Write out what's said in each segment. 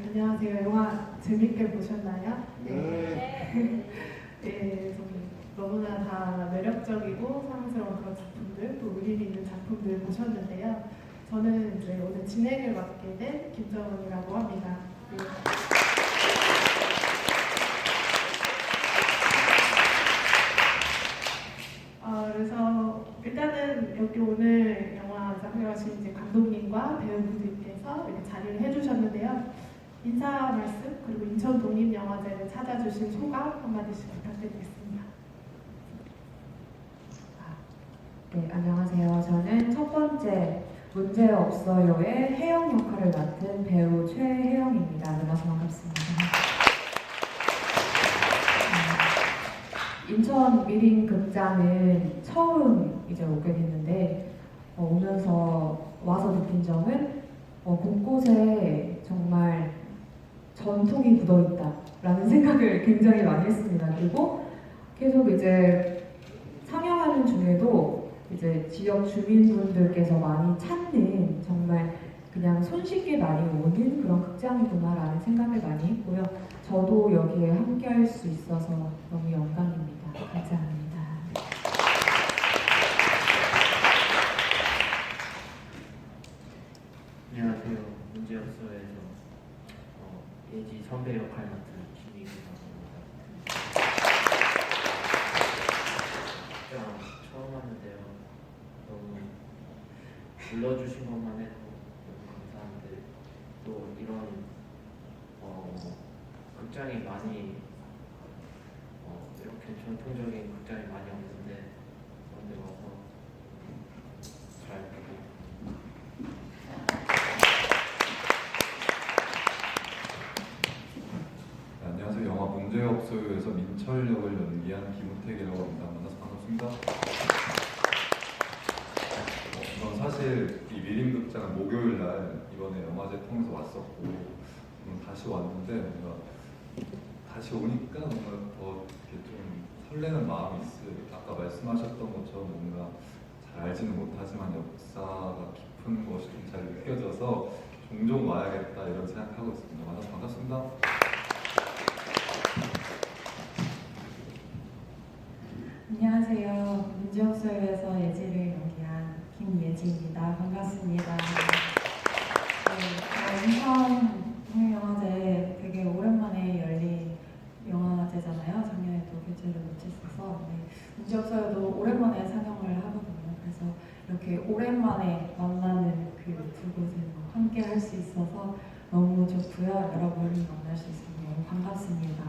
안녕하세요. 영화 재밌게 보셨나요? 네. 네, 너무나 다 매력적이고 사랑스러운 그런 작품들, 또 의미 있는 작품들 보셨는데요. 저는 이제 오늘 진행을 맡게 된 김정은이라고 합니다. 네. 그래서 일단은 여기 오늘 영화 작업하신 이제 감독님과 배우분들께서 이렇게 자리를 해주셨는데요. 인사 말씀 그리고 인천 독립영화제를 찾아주신 소감 한마디씩 부탁드리겠습니다. 네, 안녕하세요. 저는 첫 번째 문제없어요의 혜영 역할을 맡은 배우 최혜영입니다. 만나서 반갑습니다. 인천 미림극장은 처음 이제 오게 됐는데 오면서 와서 느낀 점은 곳곳에 정말 전통이 묻어있다라는 생각을 굉장히 많이 했습니다. 그리고 계속 이제 상영하는 중에도 이제 지역 주민분들께서 많이 찾는 정말 그냥 손쉽게 많이 오는 그런 극장이구나라는 생각을 많이 했고요. 저도 여기에 함께할 수 있어서 너무 영광입니다. 감사합니다. 안녕하세요. 문제없어요에서 예지 선배 역할 맡은 김희규라고 합니다. 처음 왔는데요. 너무 불러주신 것만 해도 너무 감사한데 또 이런 극장이 많이 이렇게 전통적인 극장이 많이 없는데 그런 데 와서 잘 보고 안녕하세요. 영화 문제없어요에서 민철 역을 연기한 김우택이라고 합니다. 만나서 반갑습니다. 저는 사실 이 미림극장은 목요일 날 이번에 영화제 통해서 왔었고 다시 왔는데 뭔가 다시 오니까 뭔가 더 이렇게 좀 설레는 마음이 있어요. 아까 말씀하셨던 것처럼 뭔가 잘 알지는 못하지만 역사가 깊은 것이 좀 잘 느껴져서 종종 와야겠다 이런 생각하고 있습니다. 만나서 반갑습니다. 안녕하세요. 문제없어요에서 예지를 연기한 김예지입니다. 반갑습니다. 인천 독립영화제 되게 오랜만에 열린 영화제잖아요. 작년에도 개최를 못했어서 문제없어요도 오랜만에 상영을 하거든요. 그래서 이렇게 오랜만에 만나는 그 두 곳을 함께 할 수 있어서 너무 좋고요. 여러분 만날 수 있어서 너무 반갑습니다.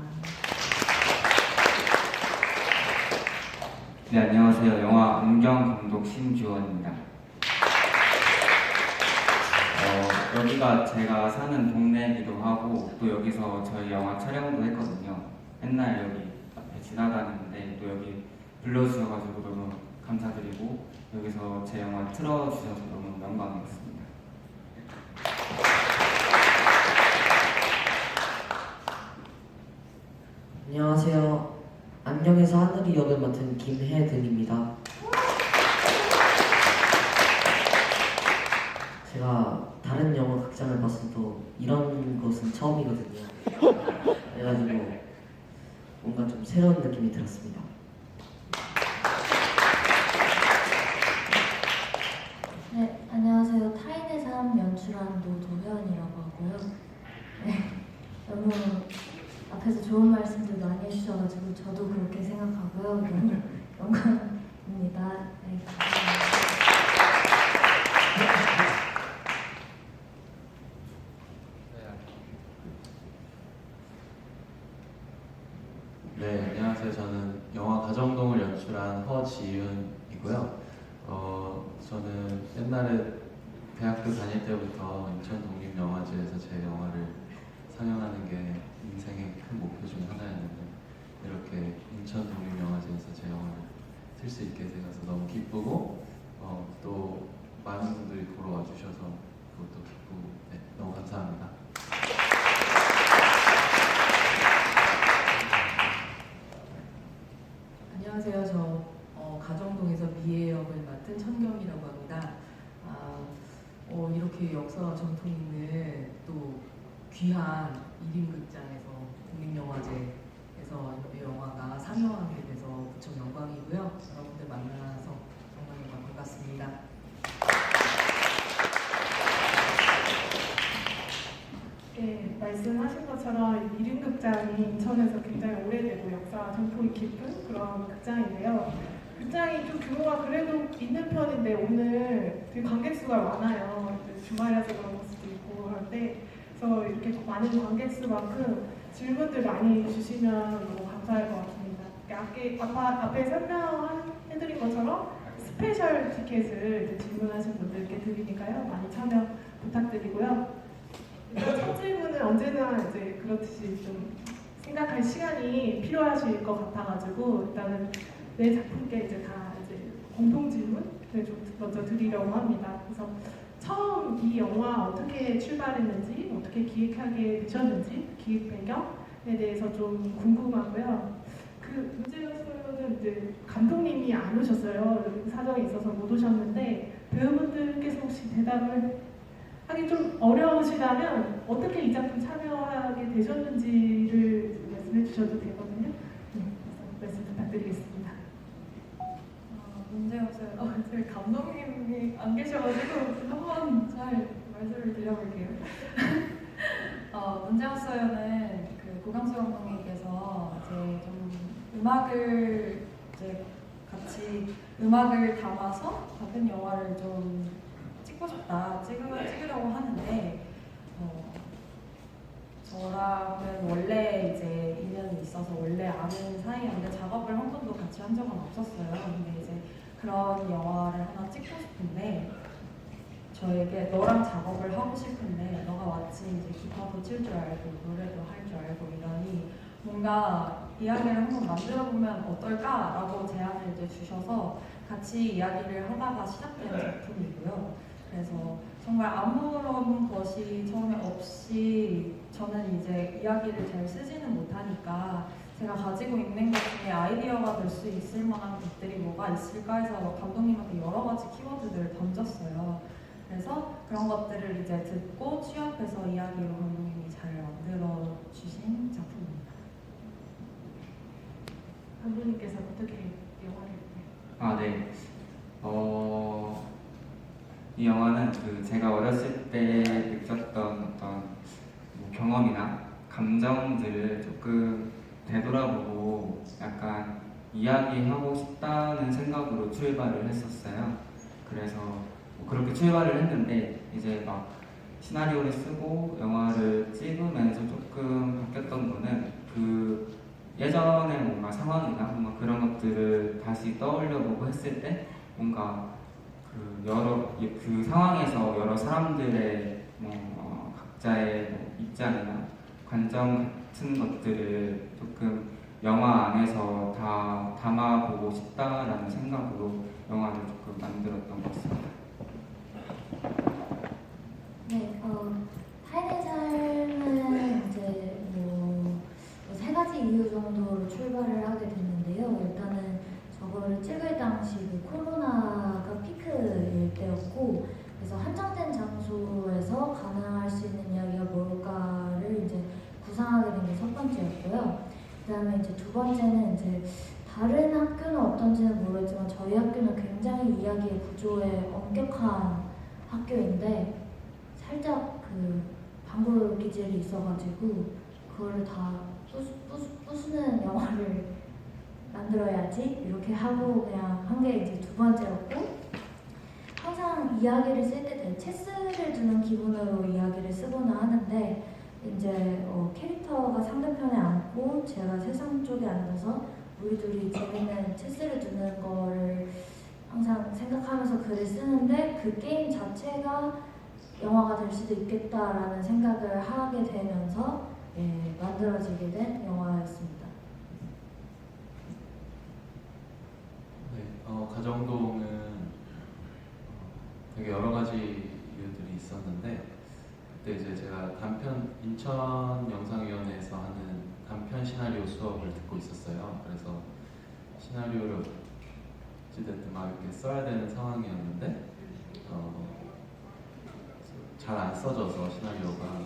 네, 안녕하세요. 영화 안경 감독 신주원입니다. 여기가 제가 사는 동네이기도 하고 또 여기서 저희 영화 촬영도 했거든요. 맨날 여기 앞에 지나다니는데 또 여기 불러주셔가지고 너무 감사드리고 여기서 제 영화 틀어주셔서 너무 영광이었습니다. 안녕하세요. 안녕에서 하늘이 역을 맡은 김혜든입니다. 제가 다른 영화 극장을 봤어도 이런 곳은 처음이거든요. 그래가지고 뭔가 좀 새로운 느낌이 들었습니다. 네, 안녕하세요. 타인의 삶 연출한 노도현이라고 하고요. 네, 너무 앞에서 좋은 말씀들 많이 해주셔가지고 저도 그렇게 생각하고요. 너무 영광입니다. 네, 네, 안녕하세요. 저는 영화 가정동을 연출한 허지윤이고요. 저는 옛날에 대학교 다닐 때부터 인천 독립영화제에서 제 영화를 상영하는 게 인생의 큰 목표 중 하나였는데 이렇게 인천 독립영화제에서 제 영화를 틀 수 있게 되어서 너무 기쁘고 또 많은 분들이 보러 와주셔서 그것도 기쁘고 네, 너무 감사합니다. 안녕하세요. 저 가정동에서 미애 역을 맡은 천경이라고 합니다. 이렇게 역사와 전통 있는 또 귀한 1인 극장에서 국립영화제에서 이 영화가 상영하게 돼서 무척 영광이고요. 여러분들 만나서 정말 반갑습니다. 네, 말씀하신 것처럼 1인 극장이 인천에서 굉장히 오래되고 역사와 전통이 깊은 그런 극장인데요. 극장이 좀 규모가 그래도 있는 편인데 오늘 되게 관객 수가 많아요. 주말이라서 그런 걸 수도 있고 그런데 그래서 이렇게 많은 관객 수만큼 질문들 많이 주시면 너무 감사할 것 같습니다. 앞에 설명해드린 것처럼 스페셜 티켓을 이제 질문하신 분들께 드리니까요. 많이 참여 부탁드리고요. 첫 질문은 언제나 이제 그렇듯이 좀 생각할 시간이 필요하실 것 같아가지고 일단은 내 작품께 이제 다 이제 공통 질문을 좀 먼저 드리려고 합니다. 그래서 처음 이 영화 어떻게 출발했는지, 어떻게 기획하게 되셨는지, 기획 배경에 대해서 좀 궁금하고요. 그 문제였어요는 이제 감독님이 안 오셨어요. 사정이 있어서 못 오셨는데 배우분들께서 혹시 대답을 하기 좀 어려우시다면 어떻게 이 작품 참여하게 되셨는지를 말씀해 주셔도 되거든요. 네, 그래서 말씀 부탁드리겠습니다. 문제 없어요. 저희 감독님이 안 계셔가지고 한번 잘 말씀을 드려볼게요. 문제 없어요는 그 고강수 감독님께서 이제 좀 음악을 이제 같이 음악을 담아서 같은 영화를 좀 찍으려고 하는데 저랑은 원래 이제 인연이 있어서 원래 아는 사이였는데 작업을 한 번도 같이 한 적은 없었어요. 근데 이제 그런 영화를 하나 찍고 싶은데 저에게 너랑 작업을 하고 싶은데 너가 마치 이제 기타도 칠 줄 알고 노래도 할 줄 알고 이러니 뭔가 이야기를 한번 만들어 보면 어떨까라고 제안을 이제 주셔서 같이 이야기를 하다가 시작된 작품이고요. 그래서 정말 아무런 것이 처음에 없이 저는 이제 이야기를 잘 쓰지는 못하니까 제가 가지고 있는 것 중에 아이디어가 될 수 있을 만한 것들이 뭐가 있을까 해서 감독님한테 여러 가지 키워드들을 던졌어요. 그래서 그런 것들을 이제 듣고 취합해서 이야기로 감독님이 잘 만들어 주신 작품입니다. 감독님께서 어떻게 영화를 네. 이 영화는 그 제가 어렸을 때 느꼈던 어떤 뭐 경험이나 감정들을 조금 되돌아보고 약간 이야기하고 싶다는 생각으로 출발을 했었어요. 그래서 뭐 그렇게 출발을 했는데 이제 막 시나리오를 쓰고 영화를 찍으면서 조금 바뀌었던 거는 그 예전에 뭔가 상황이나 뭔가 그런 것들을 다시 떠올려보고 했을 때 뭔가 그 상황에서 여러 사람들의 각자의 입장이나 관점 같은 것들을 조금 영화 안에서 다 담아보고 싶다라는 생각으로 영화를 조금 만들었던 것 같습니다. 네, 타인의 삶은 이제 뭐 세 가지 이유 정도로 출발을 하게 됐는데요. 일단은 저거를 찍을 당시 그 코로나가 피크일 때였고, 그래서 한정된 장소에서 가능할 수 있는 이야기가 뭘까를 이제 구상하게 된 게 첫 번째였고요. 그다음에 이제 두 번째는 이제 다른 학교는 어떤지는 모르겠지만 저희 학교는 굉장히 이야기의 구조에 엄격한 학교인데 살짝 그 방구 기질이 있어가지고 그거를 다 부수는 영화를 만들어야지 이렇게 하고 그냥 한 게 이제 두 번째였고, 항상 이야기를 쓸 때 되게 체스를 두는 기분으로 이야기를 쓰거나 하는데 이제 캐릭터가 상대편에 앉고 제가 세상 쪽에 앉아서 우리 둘이 재밌는 체스를 두는 거를 항상 생각하면서 글을 쓰는데 그 게임 자체가 영화가 될 수도 있겠다라는 생각을 하게 되면서 만들어지게 된 영화였습니다. 네, 가정동은 되게 여러 가지 이유들이 있었는데 그때 이제 제가 인천 영상위원회에서 하는 단편 시나리오 수업을 듣고 있었어요. 그래서 시나리오를 어찌됐든 막 이렇게 써야 되는 상황이었는데 잘 안 써져서 시나리오가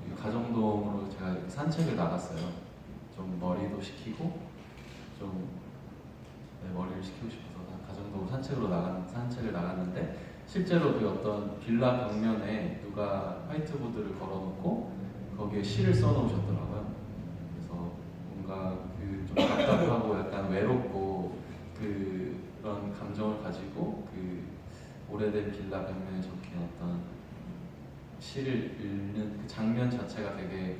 이 가정동으로 제가 산책을 나갔어요. 좀 머리도 식히고 좀 머리를 식히고 싶어서 가정동 산책을 나갔는데 실제로 그 어떤 빌라 벽면에 누가 화이트보드를 걸어놓고 거기에 시를 써놓으셨더라고요. 그래서 뭔가 그 좀 답답하고 약간 외롭고 그런 감정을 가지고 그 오래된 빌라 벽면에 적힌 어떤 시를 읽는 그 장면 자체가 되게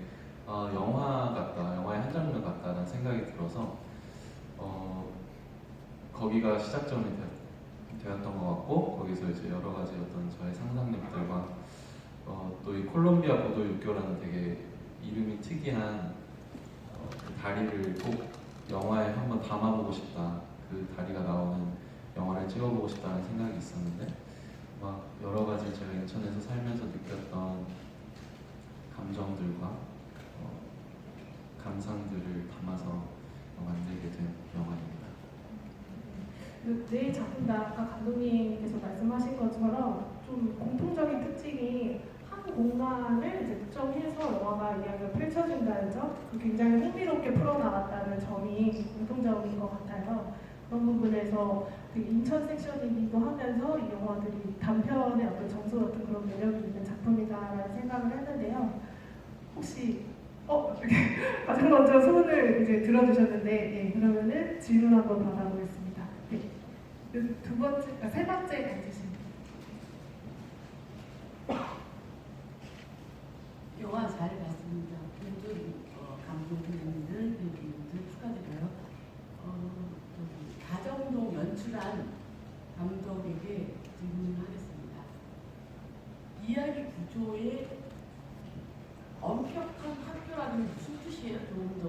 영화 같다, 영화의 한 장면 같다라는 생각이 들어서 거기가 시작점이 되었던 것 같고 거기서 이제 여러 가지 어떤 저의 상상력들과 또 이 콜롬비아 고도 육교라는 되게 이름이 특이한 그 다리를 꼭 영화에 한번 담아보고 싶다. 그 다리가 나오는 영화를 찍어보고 싶다는 생각이 있었는데 막 여러 가지 제가 인천에서 살면서 느꼈던 감정들과 감상들을 담아서 만들게 된 영화입니다. 네 작품 다 아까 감독님께서 말씀하신 것처럼 좀 공통적인 특징이 한 공간을 이제 특정해서 영화가 이야기가 펼쳐진다는 점, 그 굉장히 흥미롭게 풀어나갔다는 점이 공통적인 것 같아요. 그런 부분에서 되게 인천 섹션이기도 하면서 이 영화들이 단편의 어떤 정서 같은 그런 매력이 있는 작품이다라는 생각을 했는데요. 혹시 가장 먼저 소문을 이제 들어주셨는데, 그러면은 질문 한번 받아보겠습니다. 세 번째 가주십니다. 영화 잘 봤습니다. 모든 감독님들, 배우님들 축하드려요. 가정동 연출한 감독에게 질문을 하겠습니다. 이야기 구조에 엄격한 학교라는 게 무슨 뜻이에요? 조금 더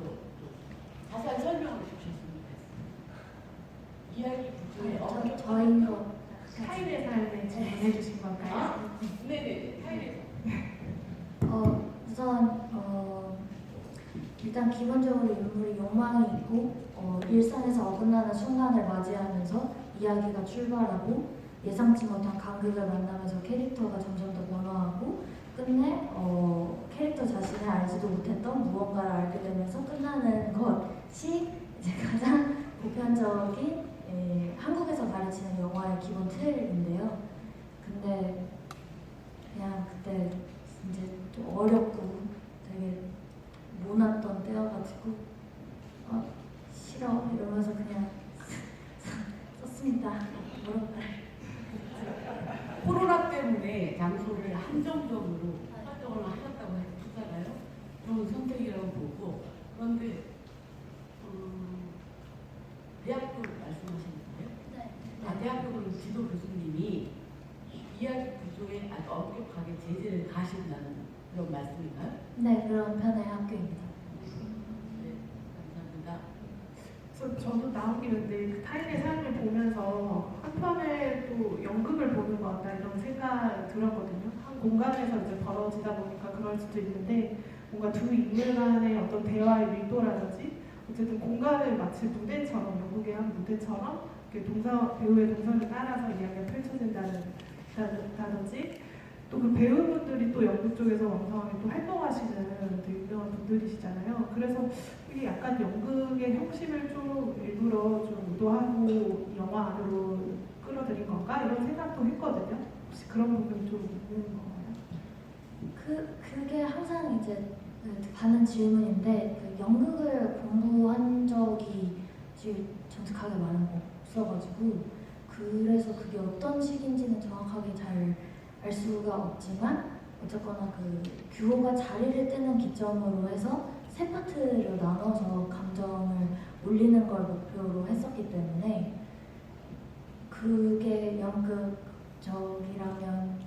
자세한 설명을 주셨으면 좋겠습니다. 이야기 구조에 엄격한 저희 학교? 타인의 삶에 질문해 주신 건가요? 네네, 타인의 우선 일단 기본적으로 인물이 욕망이 있고 일상에서 어긋나는 순간을 맞이하면서 이야기가 출발하고 예상치 못한 간극을 만나면서 캐릭터가 점점 더 변화하고 끝내 캐릭터 자신을 알지도 못했던 무언가를 알게 되면서 끝나는 것이 이제 가장 보편적인 한국에서 가르치는 영화의 기본 틀인데요. 근데 그냥 그때 이제 또 어렵고 되게 모났던 때여가지고 싫어 이러면서 그냥 썼습니다. 코로나 때문에 장소를 한정적으로 활동을 하셨다고 했잖아요. 좋은 선택이라고 보고 그런데 대학교 말씀하시는데요. 네. 대학교 지도 교수님이 이야기 구조에 아주 엄격하게 제재를 가신다는 그런 말씀인가요? 네, 그런 편의 학교입니다. 네, 감사합니다. 저도 나온 김인데 그 타인의 삶을 보면서 한편에 또 연극을 보는 것 같다 이런 생각이 들었거든요. 한 공간에서 이제 벌어지다 보니까 그럴 수도 있는데 뭔가 두 인물 간의 어떤 대화의 밀도라든지 어쨌든 공간을 마치 무대처럼 연극의 한 무대처럼 이렇게 배우의 동선을 따라서 이야기가 펼쳐진다든지 또 그 배우분들이 또 연극 쪽에서 왕성하게 또 활동하시는 되게 유명한 분들이시잖아요. 그래서 이게 약간 연극의 형식을 좀 일부러 좀 의도하고 영화 안으로 끌어들인 건가 이런 생각도 했거든요. 혹시 그런 부분이 좀 있는 건가요? 그게 항상 이제 받는 질문인데 그 연극을 공부한 적이 지금 정직하게 말하면 없어가지고 그래서 그게 어떤 식인지는 정확하게 잘 알 수가 없지만 어쨌거나 그 규호가 자리를 뜨는 기점으로 해서 세 파트로 나눠서 감정을 올리는 걸 목표로 했었기 때문에 그게 연극적이라면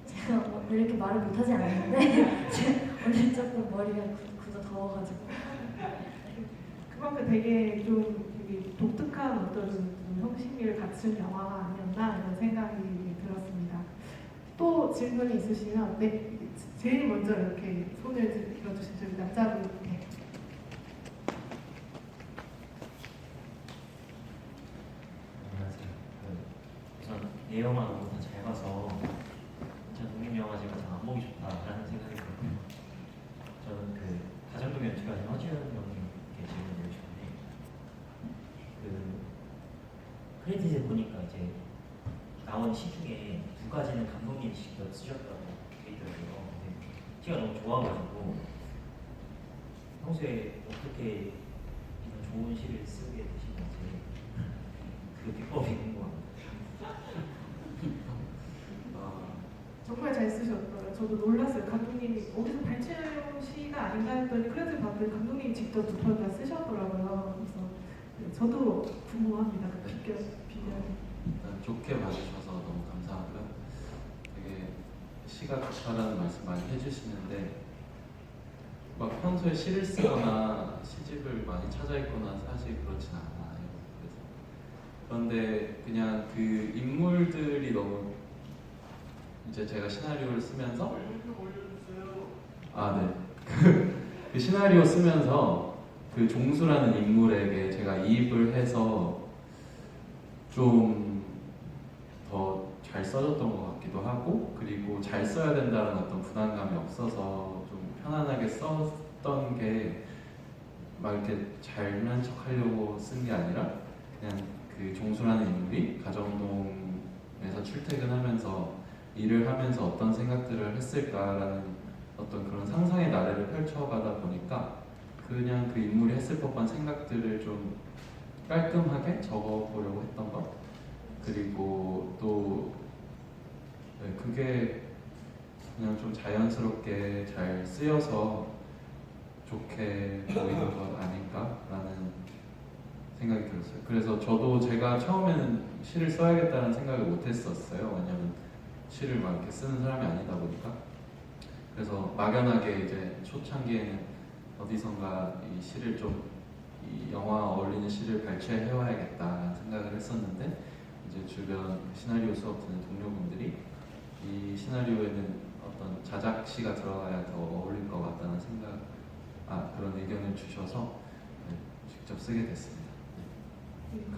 제가 오늘 이렇게 말을 못하지 않았는데 오늘 조금 머리가 굳어 더워가지고 그만큼 되게 좀 되게 독특한 어떤 형식을 갖춘 영화가 아니었나 이런 생각이 들었습니다. 또 질문이 있으시면 네 제일 먼저 이렇게 손을 들어주신 저희 남자분 네. 안녕하세요. 우선 내용만 너무 다 잘 봐서 인천 독립영화제가 잘 안 보기 좋다라는 생각이 들었고요. 감독님 연출하신 허지현 형님께 질문드리고 싶은데 그 크레딧에 보니까 이제 나온 시 중에 두 가지는 감독님이 직접 쓰셨다고 돼 있더라고요. 근데 시가 너무 좋아가지고 평소에 어떻게 이런 좋은 시를 쓰게 되신 건지 그 비법이 궁금합니다. 정말 잘 쓰셨더라고요. 저도 놀랐어요. 감독님이 어디서 발췌용 시가 아닌가 했더니 크레딧 봤더니 감독님이 직접 두 편 다 쓰셨더라고요. 그래서 네, 저도 궁금합니다. 그 비결이. 일단 좋게 봐주셔서 너무 감사하고요. 되게 시가 좋다라는 말씀 많이 해주시는데 막 평소에 시를 쓰거나 시집을 많이 찾아 읽거나 사실 그렇진 않아요. 그런데 그냥 그 인물들이 너무 이제 제가 시나리오를 쓰면서 그 시나리오 쓰면서 그 종수라는 인물에게 제가 이입을 해서 좀 더 잘 써졌던 것 같기도 하고, 그리고 잘 써야 된다는 어떤 부담감이 없어서 좀 편안하게 썼던 게 막 이렇게 잘난 척하려고 쓴 게 아니라 그냥 그 종수라는 인물이 가정동에서 출퇴근하면서 일을 하면서 어떤 생각들을 했을까라는 어떤 그런 상상의 나래를 펼쳐가다 보니까 그냥 그 인물이 했을 법한 생각들을 좀 깔끔하게 적어보려고 했던 것, 그리고 또 네, 그게 그냥 좀 자연스럽게 잘 쓰여서 좋게 보이는 것 아닐까라는 생각이 들었어요. 그래서 저도 제가 처음에는 시를 써야겠다는 생각을 못했었어요. 왜냐면 시를 막 이렇게 쓰는 사람이 아니다 보니까. 그래서 막연하게 이제 초창기에는 어디선가 이 시를 좀 이 영화 어울리는 시를 발췌해와야겠다는 생각을 했었는데, 이제 주변 시나리오 수업 듣는 동료분들이 이 시나리오에는 어떤 자작시가 들어가야 더 어울릴 것 같다는 그런 의견을 주셔서 네, 직접 쓰게 됐습니다.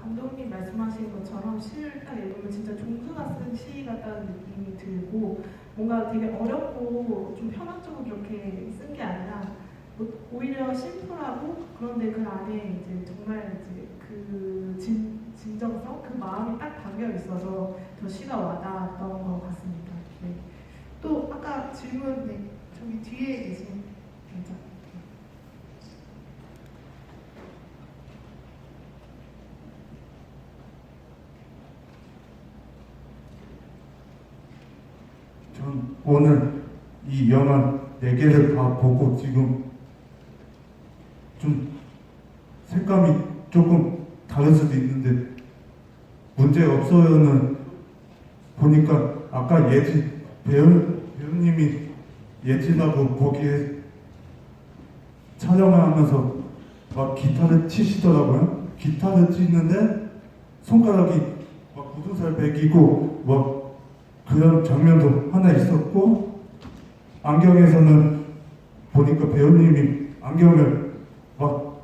감독님 말씀하신 것처럼 시를 딱 읽으면 진짜 종수가 쓴 시 같다는 느낌이 들고, 뭔가 되게 어렵고 좀 편학적으로 그렇게 쓴 게 아니라 오히려 심플하고, 그런데 그 안에 이제 정말 이제 그 진정성, 그 마음이 딱 담겨 있어서 더 시가 와닿았던 것 같습니다. 네. 또 아까 질문, 네, 저기 뒤에 계신 여자. 전 오늘 이 영화 4개를 다 보고 지금 좀 색감이 조금 다를 수도 있는데 문제 없어요는 보니까 아까 배우님이 예진하고 거기에 촬영하면서 막 기타를 치시더라고요. 기타를 치는데 손가락이 막 구두살 베기고 막 그런 장면도 하나 있었고, 안경에서는 보니까 배우님이 안경을 막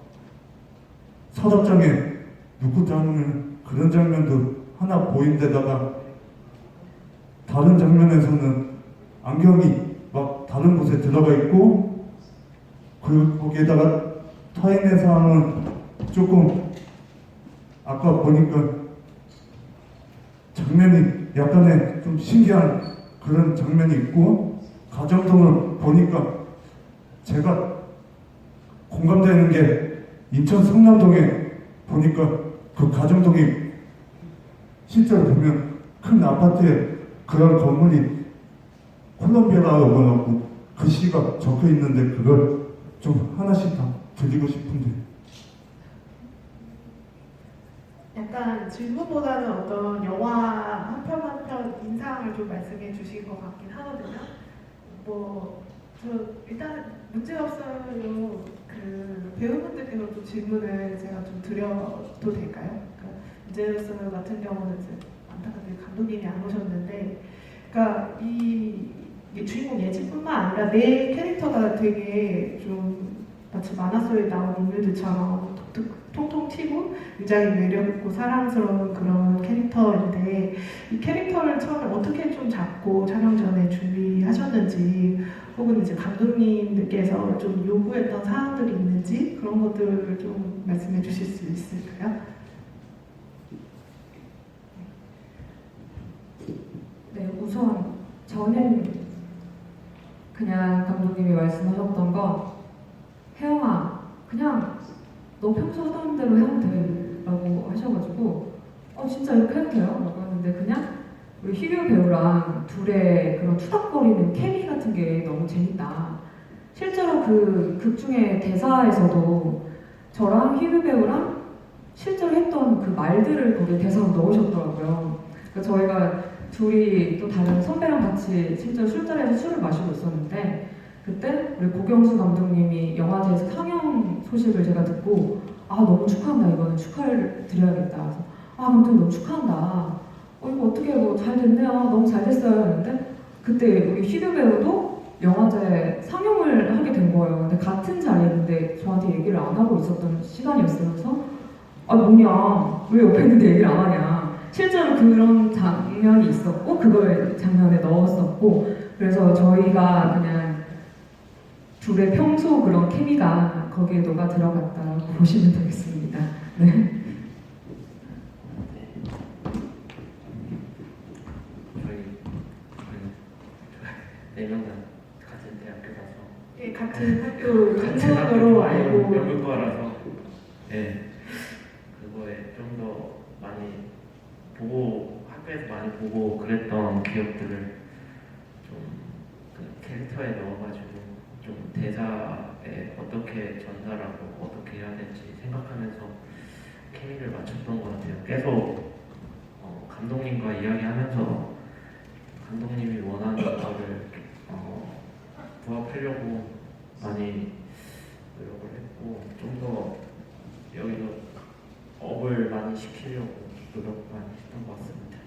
서랍장에 놓고 다니는 그런 장면도 하나 보인 데다가, 다른 장면에서는 안경이 막 다른 곳에 들어가 있고, 거기에다가 타인의 상황은 조금 아까 보니까 장면이 약간의 좀 신기한 그런 장면이 있고, 가정동을 보니까 제가 공감되는 게 인천 성남동에 보니까 그 가정동이 실제로 보면 큰 아파트에 그런 건물이 콜롬비아라고 해갖고 그 시가 적혀 있는데 그걸 좀 하나씩 다 드리고 싶은데. 약간 질문보다는 어떤 영화 한 편 한 편 인상을 좀 말씀해 주신 것 같긴 하거든요. 저 일단 문제 없어요. 그 배우분들께서 좀 질문을 제가 좀 드려도 될까요? 그러니까 문제 없어요 같은 경우는 이제 안타깝게 감독님이 안 오셨는데, 그러니까 이 주인공 예지뿐만 아니라 내 캐릭터가 되게 좀 마치 만화 속에 나온 인물들처럼 통통 튀고 굉장히 매력있고 사랑스러운 그런 캐릭터인데 이 캐릭터를 처음에 어떻게 좀 잡고 촬영 전에 준비하셨는지 혹은 이제 감독님들께서 좀 요구했던 사항들이 있는지 그런 것들을 좀 말씀해 주실 수 있을까요? 네, 우선 저는 그냥 감독님이 말씀하셨던 건 혜영아, 그냥 너 평소 하던 대로 해도 돼 라고 하셔가지고 진짜 이렇게 해도 돼요? 라고 했는데 그냥 우리 희규 배우랑 둘의 그런 투닥거리는 케미 같은 게 너무 재밌다. 실제로 그 극 중에 대사에서도 저랑 희규 배우랑 실제로 했던 그 말들을 거기에 대사로 넣으셨더라고요. 그러니까 저희가 둘이 또 다른 선배랑 같이 실제로 술자리에서 술을 마시고 있었는데 그때 우리 고경수 감독님이 영화제에서 상영 소식을 제가 듣고 너무 축하한다, 이거는 축하를 드려야겠다. 그래서 감독님 너무 축하한다. 이거 어떻게 뭐 잘 됐네요. 너무 잘 됐어요. 했는데 그때 우리 희규 배우도 영화제 상영을 하게 된 거예요. 근데 같은 자리였는데 저한테 얘기를 안 하고 있었던 시간이었어요. 그래서 뭐냐, 왜 옆에 있는데 얘기를 안 하냐. 실제로 그런 장면이 있었고 그걸 장면에 넣었었고 그래서 저희가 그냥 둘의 평소 그런 케미가 거기에 녹아 들어갔다고 보시면 되겠습니다. 네. 네 명 다 같은 대학교라서 예, 같은 학교 동문으로 알고 연극과라서 그거에 좀 더 많이 보고 학교에서 많이 보고 그랬던 기억들을 좀 그 캐릭터에 넣어가지고 좀 대사에 어떻게 전달하고 어떻게 해야 될지 생각하면서 케미를 맞췄던 것 같아요. 계속 감독님과 이야기하면서 감독님이 원하는 거를 부합하려고 많이 노력을 했고 좀 더 여기서 업을 많이 시키려고 노력 많이 했던 것 같습니다.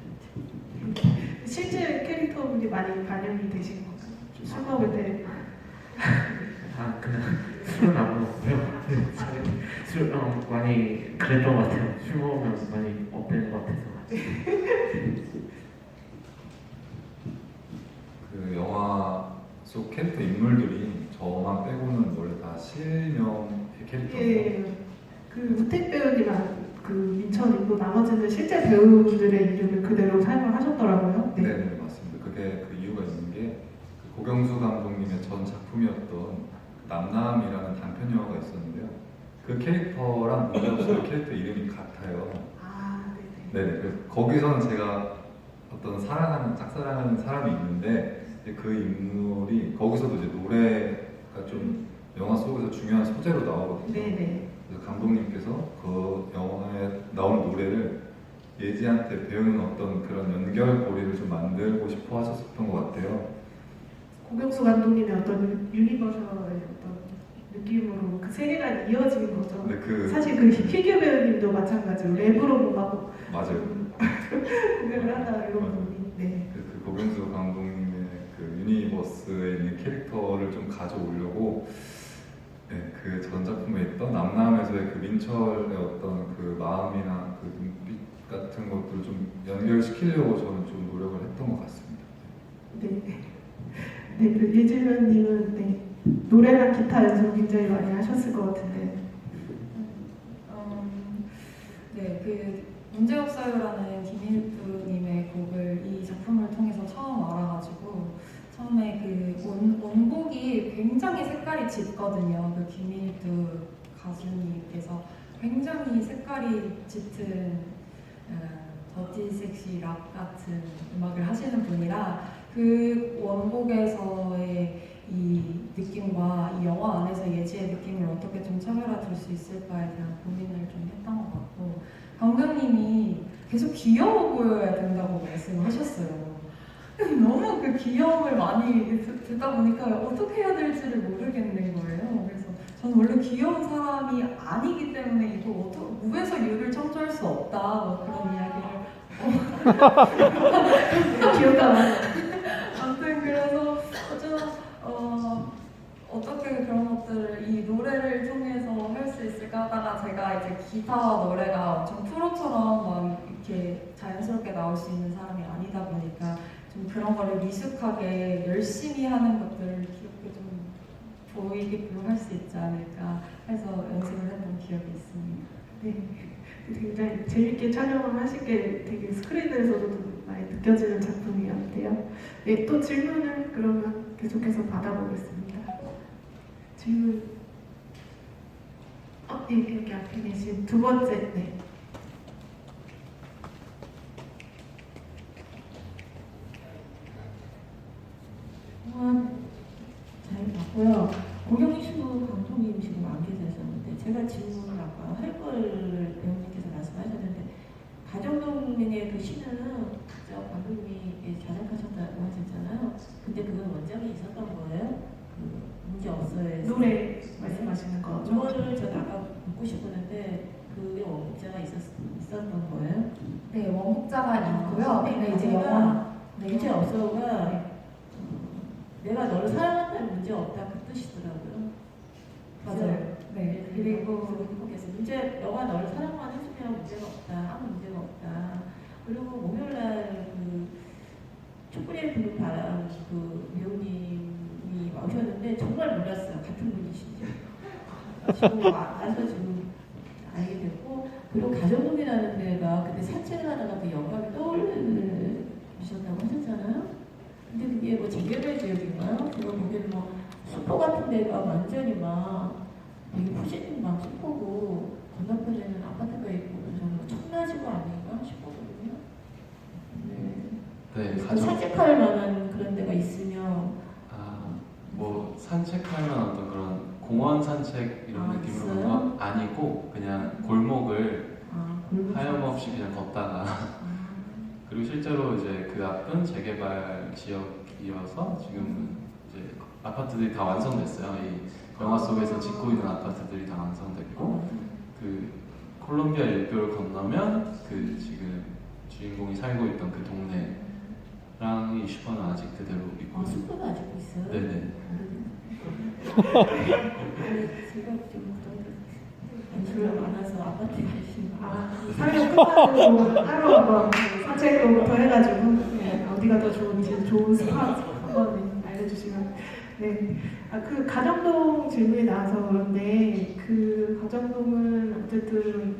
실제 캐릭터분이 많이 반영이 되신 건가요? 술 먹을 때 그냥 술은 안 먹고요. 술 많이 그랬던 것 같아요. 술 먹으면 많이 업되는 것 같아서. 그 영화 속 캐릭터 인물들이 저만 빼고는 원래 다 실명의 캐릭터예요. 예, 그 우택 배우님랑 그 민철님도 나머지는 실제 배우들의 이름을 그대로 사용을 하셨더라고요. 네, 맞습니다. 그게 그 이유가 있는 게 그 고경수 감독님의 전 작품이었던 남남이라는 단편 영화가 있었는데요. 그 캐릭터랑 문제없이 캐릭터 이름이 같아요. 네네. 그래서 거기서는 제가 어떤 짝사랑하는 사람이 있는데 그 인물이 거기서도 이제 노래가 좀 영화 속에서 중요한 소재로 나오거든요. 네네. 그래서 감독님께서 그 영화에 나오는 노래를 예지한테 배우는 어떤 그런 연결고리를 좀 만들고 싶어 하셨던 것 같아요. 고경수 감독님의 어떤 유니버셜의 어떤 느낌으로 그 세계관이 이어지는 거죠. 네, 사실 그 희규 배우님도 마찬가지로 랩으로 뭔가 맞아요. 공연을 한다 이런 부분이. 네. 그 고경수 감독님의 그 유니버스에 있는 캐릭터를 좀 가져오려고 그 전 작품에 있던 남남에서의 그 민철의 어떤 그 마음이나 그 눈빛 같은 것들을 좀 연결시키려고 저는 좀 노력을 했던 것 같습니다. 네, 그 예지면님은 노래랑 기타 연습 굉장히 많이 하셨을 것 같은데. 네, 그 문제없어요라는 김일두님의 곡을 이 작품을 통해서 처음 알아가지고 처음에 그 원곡이 굉장히 색깔이 짙거든요. 그 김일두 가수님께서 굉장히 색깔이 짙은 더티 섹시 락 같은 음악을 하시는 분이라 그 원곡에서의 이 느낌과 이 영화 안에서 예지의 느낌을 어떻게 좀 차별화 줄 수 있을까에 대한 고민을 좀 했던 것 같고 감독님이 계속 귀여워 보여야 된다고 말씀하셨어요. 너무 그 귀여움을 많이 듣다 보니까 어떻게 해야 될지를 모르겠는 거예요. 그래서 저는 원래 귀여운 사람이 아니기 때문에 이거 무에서 유를 창조할 수 없다 뭐 그런 이야기를 귀엽다. 아무튼 그래서 좀 어떻게 그런 것들을 것을 이 노래를 통해서 할 수 있을까 하다가 제가 이제 기타와 노래가 엄청 프로처럼 막 이렇게 자연스럽게 나올 수 있는 사람이 아니다 보니까 좀 그런 거를 미숙하게 열심히 하는 것들을 귀엽게 좀 보이게끔 할 수 있지 않을까 해서 연습을 했던 기억이 있습니다. 네, 굉장히 재밌게 촬영을 하신 게 되게 스크린에서도 좀 많이 느껴지는 작품이었는데요. 네, 또 질문을 그러면 계속해서 받아보겠습니다. 질문. 네, 여기 앞에 계신 두 번째. 네. 잘 봤고요. 고경수 감독님 지금 안 계셨는데 제가 질문을 아까 할 걸 배우님께서 말씀하셨는데 가정동맹의 그 시는 저 감독님이 자작하셨다고 하셨잖아요. 근데 그건 원작이 있었던 거예요? 그 문제 없어요. 노래 말씀하시는 거죠? 그거를 저 아까 묻고 싶었는데 그게 원작자가 있었던 거예요? 네, 원곡자가 있고요. 근데 이제 영화 문제 없어가 내가 너를 사랑한다는 문제 없다 그 뜻이더라고요. 맞아요. 네. 그리고 문제 너가 너를 사랑만 해주면 문제가 없다. 아무 문제가 없다. 그리고 목요일날 그 촛불에 부는 바람 그 배우님이 오셨는데 정말 놀랐어요. 같은 분이신지. 지금 와서 지금 알게 됐고 그리고 가정동이라는 데가 그때 산책을 하다가 그 영감이 떠올리셨다고 하셨잖아요. 근데 그게 뭐 재개발 지역인가요? 제가 보기에는 뭐 수포 같은 데가 완전히 막 되게 푸신 막 수포고 건너편에는 아파트가 있고 정말 청라지구 아닌가 싶거든요. 네, 그 산책할 만한 그런 데가 있으면 뭐 산책할 만한 어떤 그런 공원 산책 이런 느낌으로 본 건 아니고 그냥 골목을 하염없이 그냥 걷다가 그리고 실제로 이제 그 앞은 재개발 지역이어서 지금 이제 아파트들이 다 완성됐어요. 이 영화 속에서 짓고 있는 아파트들이 다 완성됐고 그 콜롬비아 일교를 건너면 그 지금 주인공이 살고 있던 그 동네랑 이 슈퍼는 아직 그대로 있고 슈퍼도 아직 있어요? 네네. 제가 좀 연수를 많아서 아파트에 계신 촬영 끝나고 하루 한번 산책로부터 해가지고 네, 어디가 더 좋은지 좋은 스팟 한번 알려주시면 네. 그 가정동 질문이 나와서 그런데 그 가정동은 어쨌든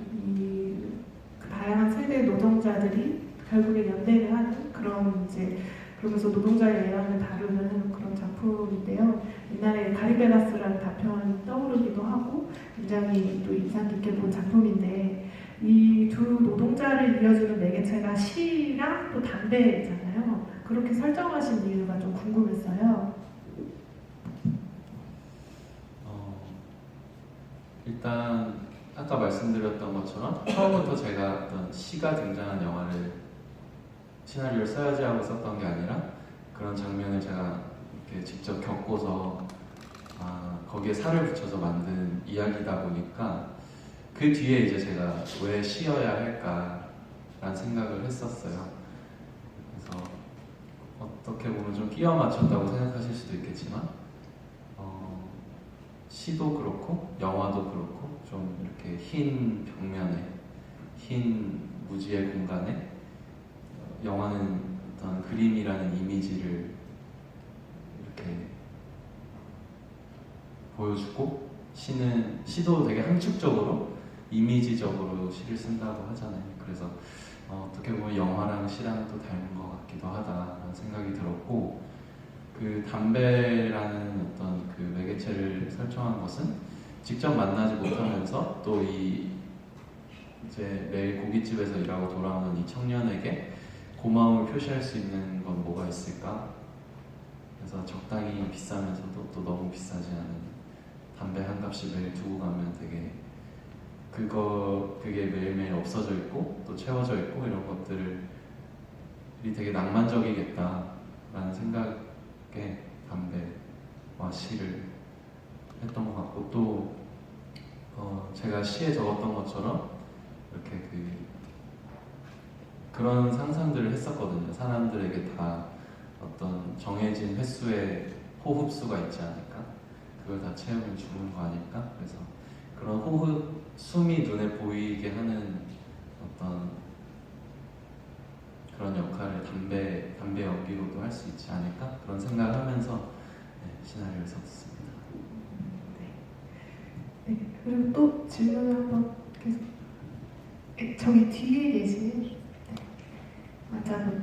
그 다양한 세대의 노동자들이 결국에 연대를 하는 그런 이제 그러면서 노동자의 애환을 다루는 그런 작품인데요. 옛날에 가리베라스라는 다편이 떠오르기도 하고 굉장히 또 인상 깊게 본 작품인데 이 두 노동자를 이어주는 매개체가 시랑 또 담배잖아요. 그렇게 설정하신 이유가 좀 궁금했어요. 일단 아까 말씀드렸던 것처럼 처음부터 제가 어떤 시가 등장한 영화를 시나리오를 써야지 하고 썼던 게 아니라 그런 장면을 제가 이렇게 직접 겪고서 거기에 살을 붙여서 만든 이야기다 보니까 그 뒤에 이제 제가 왜 시여야 할까라는 생각을 했었어요. 그래서 어떻게 보면 좀 끼워 맞췄다고 생각하실 수도 있겠지만 시도 그렇고 영화도 그렇고 좀 이렇게 흰 벽면에 흰 무지의 공간에 영화는 어떤 그림이라는 이미지를 이렇게 보여주고 시도 되게 함축적으로 이미지적으로 시를 쓴다고 하잖아요. 그래서 어떻게 보면 영화랑 시랑 또 닮은 것 같기도 하다라는 생각이 들었고 그 담배라는 어떤 그 매개체를 설정한 것은 직접 만나지 못하면서 또 이제 매일 고깃집에서 일하고 돌아오는 이 청년에게 고마움을 표시할 수 있는 건 뭐가 있을까? 그래서 적당히 비싸면서도 또 너무 비싸지 않은 담배 한 값씩 매일 두고 가면 되게 그게 매일매일 없어져 있고 또 채워져 있고 이런 것들이 되게 낭만적이겠다라는 생각에 담배와 시를 했던 것 같고 또 제가 시에 적었던 것처럼 이렇게 그런 상상들을 했었거든요. 사람들에게 다 어떤 정해진 횟수의 호흡수가 있지 않을까? 그걸 다 채우면 죽는 거 아닐까? 그래서 그런 호흡, 숨이 눈에 보이게 하는 어떤 그런 역할을 담배 연기로도 할 수 있지 않을까? 그런 생각을 하면서 시나리오를 썼습니다. 네, 그리고 또 질문을 한번 계속. 저기 뒤에 계신 맞아요.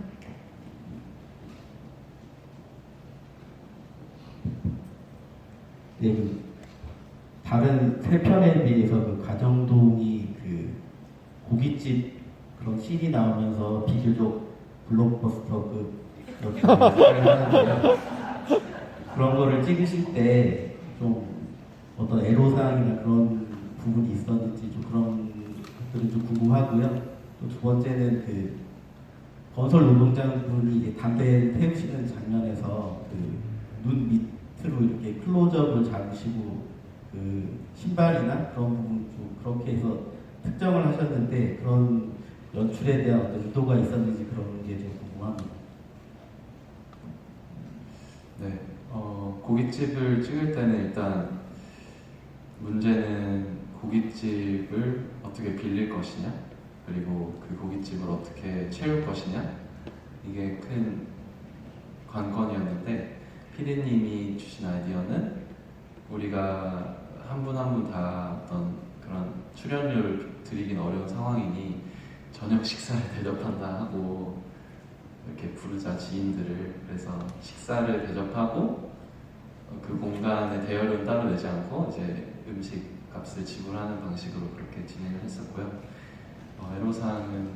네, 그 다른 세 편에 비해서 그 가정동이 그 고깃집 그런 씬이 나오면서 비교적 블록버스터 그 역할을 하는데요. 그런 거를 찍으실 때 좀 어떤 애로사항이나 그런 부분이 있었는지 좀 그런 것들은 좀 궁금하고요. 또 두 번째는 그 건설 노동자분이 이제 담배 태우시는 장면에서 그 눈 밑으로 이렇게 클로즈업을 잡으시고 그 신발이나 그런 부분 좀 그렇게 해서 특정을 하셨는데 그런 연출에 대한 어떤 의도가 있었는지 그런 게 좀 궁금합니다. 네, 고깃집을 찍을 때는 일단 문제는 고깃집을 어떻게 빌릴 것이냐, 그리고 그 고깃집을 어떻게 채울 것이냐, 이게 큰 관건이었는데 피디님이 주신 아이디어는 우리가 한 분 한 분 다 어떤 그런 출연료를 드리긴 어려운 상황이니 저녁 식사를 대접한다 하고 이렇게 부르자 지인들을. 그래서 식사를 대접하고 그 공간의 대여료는 따로 내지 않고 이제 음식 값을 지불하는 방식으로 그렇게 진행을 했었고요. 애로사항은